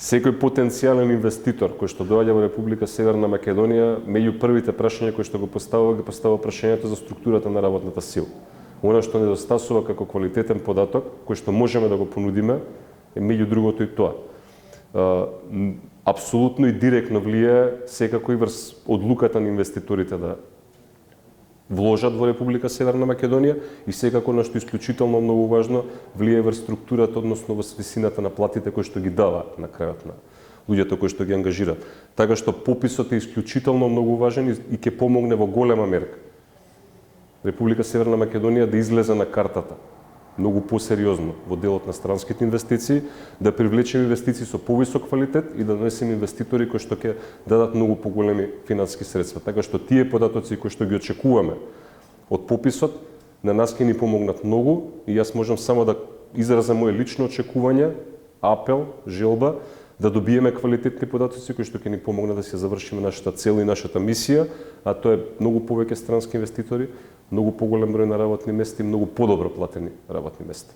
Секој потенцијален инвеститор кој што доаѓа во Република Северна Македонија, меѓу првите прашања кои што го поставува прашањето за структурата на работната сила. Она што недостасува како квалитетен податок, кој што можеме да го понудиме, е меѓу другото и тоа. Апсолутно и директно влијае секако и врз одлуката на инвеститорите да вложат во Република Северна Македонија и секако нешто исклучително многу важно влијае врз структурата, односно во висината на платите кои што ги дава на крајот на луѓето кои што ги ангажираат. Така што пописот е исклучително многу важен и ќе помогне во голема мерка Република Северна Македонија да излезе на картата многу посериозно во делот на странските инвестиции, да привлечеме инвестиции со повисок квалитет и да донесеме инвеститори кои што ќе дадат многу поголеми финансиски средства. Така што тие податоци кои што ги очекуваме од пописот на нас ќе ни помогнат многу и јас можам само да изразам моje лично очекување, апел, желба да добиеме квалитетни податоци кои што ќе ни помогнат да се завршиме нашата цел и нашата мисија, а тоа е многу повеќе странски инвеститори, многу поголем број на работни места и многу подобро платени работни места.